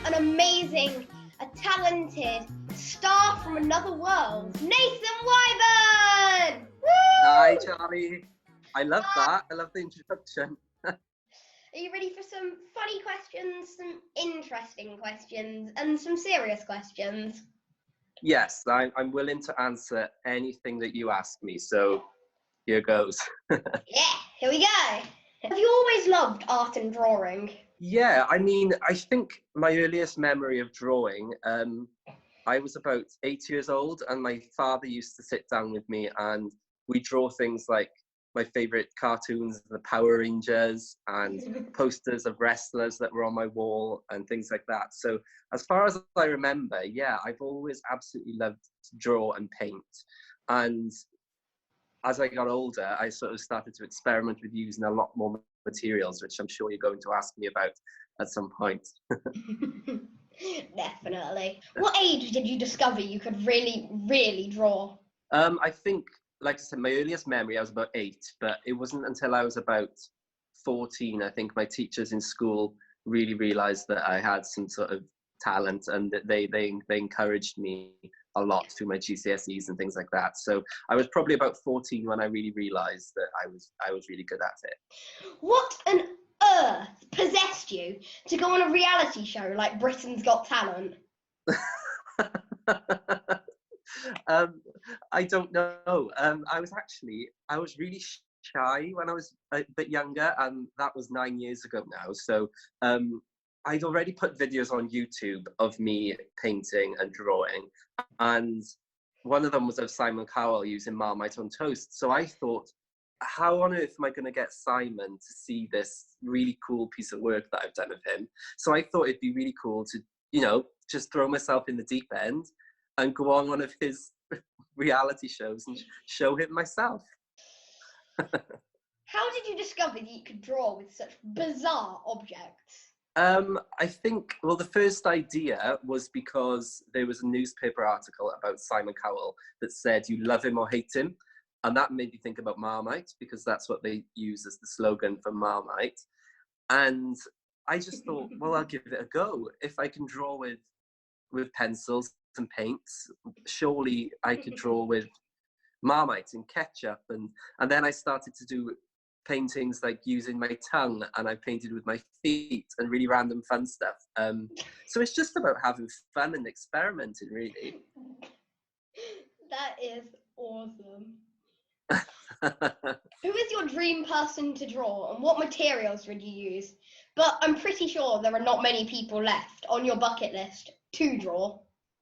an amazing, a talented star from another world, Nathan Wyburn! Woo! Hi, Charlie. I love that. I love the introduction. Are you ready for some funny questions, some interesting questions, and some serious questions? Yes, I'm willing to answer anything that you ask me, so here goes. Yeah, here we go. Have you always loved art and drawing? Yeah, I mean, I think my earliest memory of drawing, I was about 8 years old, and my father used to sit down with me and we draw things like my favorite cartoons, the Power Rangers, and posters of wrestlers that were on my wall and things like that. So as far as I remember, yeah, I've always absolutely loved to draw and paint. And as I got older, I sort of started to experiment with using a lot more materials, which I'm sure you're going to ask me about at some point. Definitely. What age did you discover you could really, really draw? I think, like I said, my earliest memory, I was about 8, but it wasn't until I was about 14, I think my teachers in school really realized that I had some sort of talent, and that they encouraged me a lot through my GCSEs and things like that. So I was probably about 14 when I really realized that I was really good at it. What on earth possessed you to go on a reality show like Britain's Got Talent? I don't know. I was really shy when I was a bit younger, and that was 9 years ago now. So I'd already put videos on YouTube of me painting and drawing, and one of them was of Simon Cowell using Marmite on toast. So I thought, how on earth am I going to get Simon to see this really cool piece of work that I've done of him? So I thought it'd be really cool to, just throw myself in the deep end and go on one of his reality shows and show him myself. How did you discover that you could draw with such bizarre objects? I think, well, the first idea was because there was a newspaper article about Simon Cowell that said, you love him or hate him. And that made me think about Marmite, because that's what they use as the slogan for Marmite. And I just thought, well, I'll give it a go. If I can draw with pencils and paints, surely I could draw with Marmite and ketchup. And then I started to do paintings like using my tongue, and I painted with my feet and really random fun stuff. So it's just about having fun and experimenting, really. That is awesome. Who is your dream person to draw, and what materials would you use? But I'm pretty sure there are not many people left on your bucket list to draw.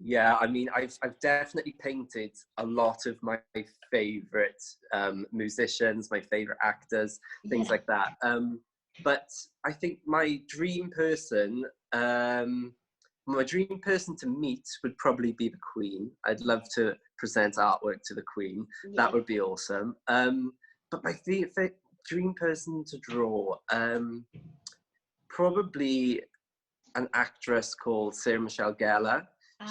Yeah, I mean, I've definitely painted a lot of my favorite musicians, my favorite actors, things like that. But I think my dream person to meet would probably be the Queen. I'd love to present artwork to the Queen. Yeah. That would be awesome. But my favorite dream person to draw, probably an actress called Sarah Michelle Gellar.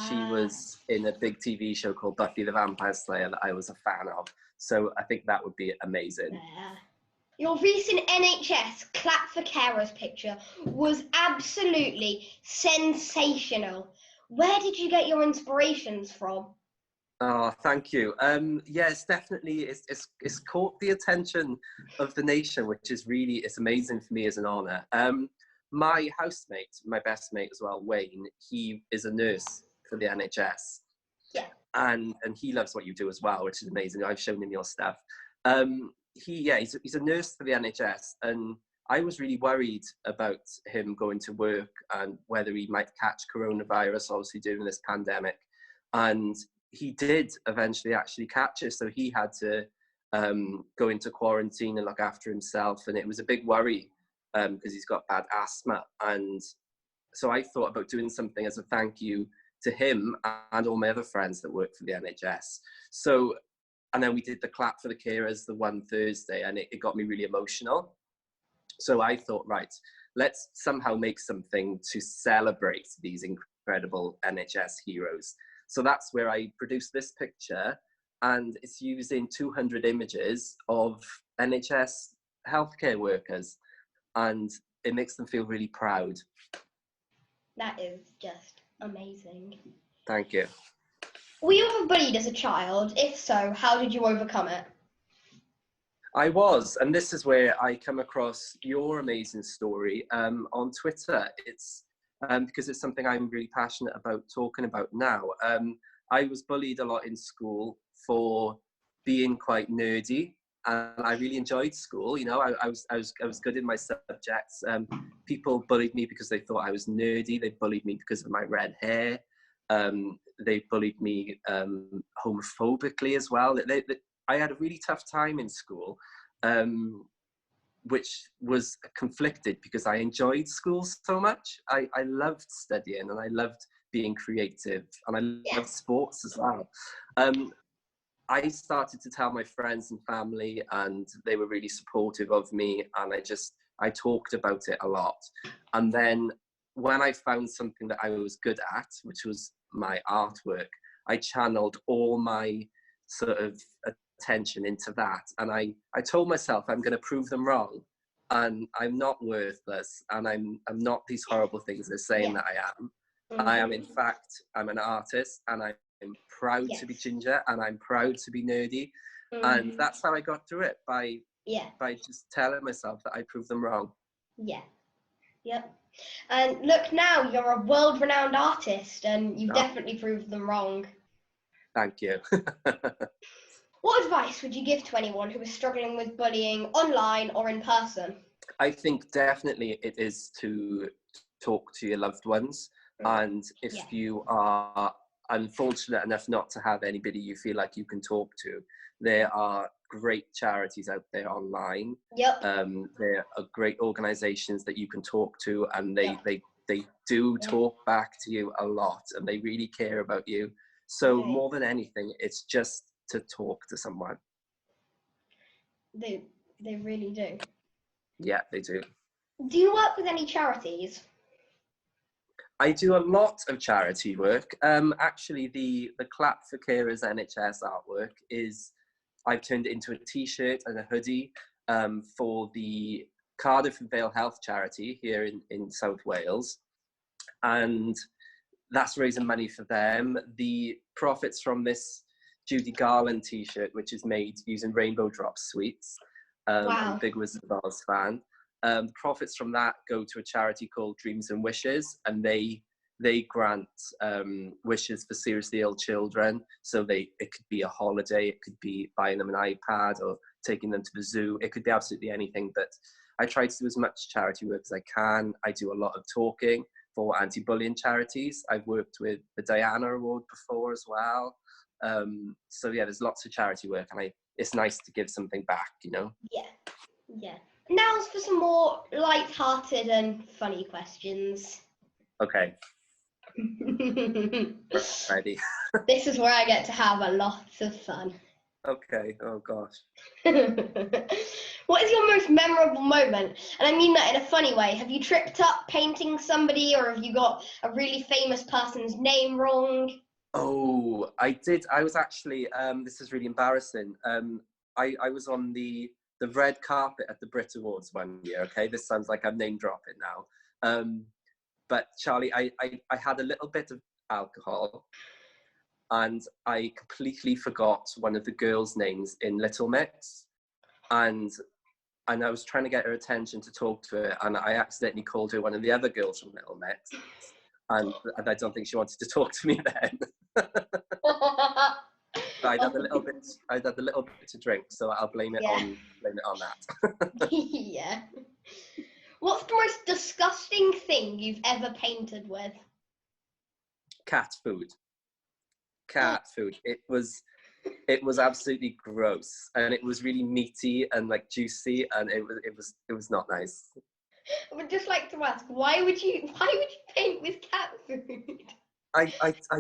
She was in a big TV show called Buffy the Vampire Slayer that I was a fan of. So I think that would be amazing. Yeah. Your recent NHS Clap for Carers picture was absolutely sensational. Where did you get your inspirations from? Oh, thank you. Yes, definitely. It's caught the attention of the nation, which is really, it's amazing for me as an honour. My housemate, my best mate as well, Wayne, he is a nurse for the NHS. Yeah. And he loves what you do as well, which is amazing. I've shown him your stuff. He's a nurse for the NHS, and I was really worried about him going to work and whether he might catch coronavirus, obviously during this pandemic. And he did eventually actually catch it, so he had to go into quarantine and look after himself, and it was a big worry because he's got bad asthma. And so I thought about doing something as a thank you to him and all my other friends that work for the NHS. So, and then we did the Clap for the Carers the one Thursday, and it got me really emotional. So I thought, right, let's somehow make something to celebrate these incredible NHS heroes. So that's where I produced this picture, and it's using 200 images of NHS healthcare workers, and it makes them feel really proud. That is just amazing. Thank you. Were you ever bullied as a child? If so, how did you overcome it? I was, and this is where I come across your amazing story on Twitter. It's because it's something I'm really passionate about talking about now. I was bullied a lot in school for being quite nerdy, and I really enjoyed school. You know, I was good in my subjects. People bullied me because they thought I was nerdy. They bullied me because of my red hair. They bullied me homophobically as well. I had a really tough time in school, which was conflicted because I enjoyed school so much. I loved studying and I loved being creative, and I loved sports as well. I started to tell my friends and family, and they were really supportive of me, and I talked about it a lot. And then when I found something that I was good at, which was my artwork, I channeled all my sort of attention into that. And I told myself I'm going to prove them wrong, and I'm not worthless, and I'm not these horrible things they're saying that I am. I am, in fact, I'm an artist, and I'm proud to be ginger, and I'm proud to be nerdy. And that's how I got through it, by just telling myself that I proved them wrong. Yeah. Yep. And look, now you're a world-renowned artist, and you've definitely proved them wrong. Thank you. What advice would you give to anyone who is struggling with bullying online or in person? I think definitely it is to talk to your loved ones. And if you are unfortunate enough not to have anybody you feel like you can talk to, there are great charities out there online. There are great organizations that you can talk to, and they do talk back to you a lot, and they really care about you. So more than anything, it's just to talk to someone. They really do. Yeah, they do. Do you work with any charities? I do a lot of charity work. Actually, the Clap for Carers NHS artwork I've turned it into a t-shirt and a hoodie for the Cardiff and Vale Health charity here in South Wales. And that's raising money for them. The profits from this Judy Garland t-shirt, which is made using Rainbow Drop sweets, I'm a big Wizard of Oz fan. The profits from that go to a charity called Dreams and Wishes, and they grant wishes for seriously ill children. So it could be a holiday, it could be buying them an iPad or taking them to the zoo. It could be absolutely anything, but I try to do as much charity work as I can. I do a lot of talking for anti-bullying charities. I've worked with the Diana Award before as well. So yeah, there's lots of charity work, and it's nice to give something back, you know? Yeah. Now's for some more light-hearted and funny questions. Okay. Ready. This is where I get to have a lot of fun. Okay. Oh gosh. What is your most memorable moment? And I mean that in a funny way. Have you tripped up painting somebody, or have you got a really famous person's name wrong? Oh, I did. I was actually, this is really embarrassing. I was on the red carpet at the Brit Awards one year, okay? This sounds like I'm name dropping now. But Charlie, I had a little bit of alcohol, and I completely forgot one of the girls' names in Little Mix. And I was trying to get her attention to talk to her, and I accidentally called her one of the other girls from Little Mix. And I don't think she wanted to talk to me then. But I'd had a little bit to drink, so I'll blame it on that. Yeah. What's the most disgusting thing you've ever painted with? Cat food. It was absolutely gross, and it was really meaty and like juicy, and it was not nice. I would just like to ask, why would you paint with cat food? I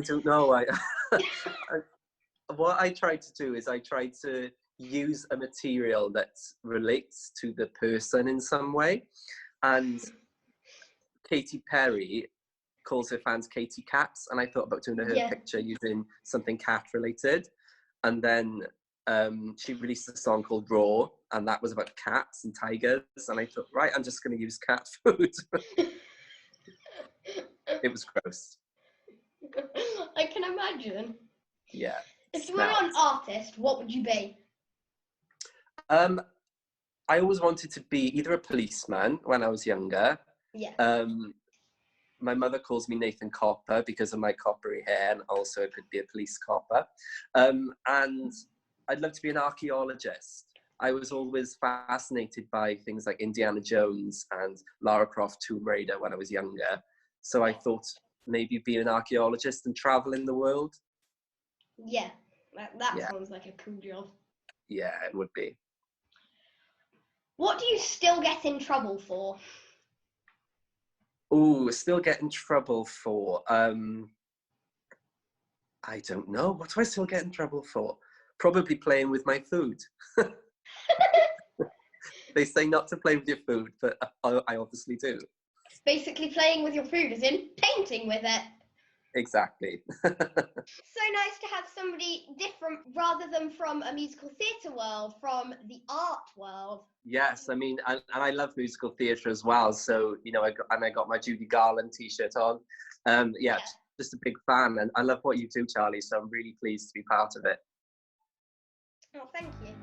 don't know. What I tried to do is I tried to use a material that relates to the person in some way. And Katy Perry calls her fans Katy Cats, and I thought about doing her picture using something cat related. And then she released a song called Raw, and that was about cats and tigers. And I thought, right, I'm just going to use cat food. It was gross. I can imagine. Yeah. If you were an artist, what would you be? I always wanted to be either a policeman when I was younger. Yeah. My mother calls me Nathan Copper because of my coppery hair, and also I could be a police copper. And I'd love to be an archaeologist. I was always fascinated by things like Indiana Jones and Lara Croft Tomb Raider when I was younger. So I thought maybe be an archaeologist and travel in the world. Yeah, that sounds like a cool job. Yeah, it would be. What do you still get in trouble for? Oh, still get in trouble for? I don't know. What do I still get in trouble for? Probably playing with my food. They say not to play with your food, but I obviously do. Basically playing with your food, as in painting with it. Exactly. So nice to have somebody different rather than from a musical theatre world, from the art world. Yes, I mean, and I love musical theatre as well. So, you know, I got my Judy Garland t-shirt on. Yeah, just a big fan. And I love what you do, Charlie. So I'm really pleased to be part of it. Oh, thank you.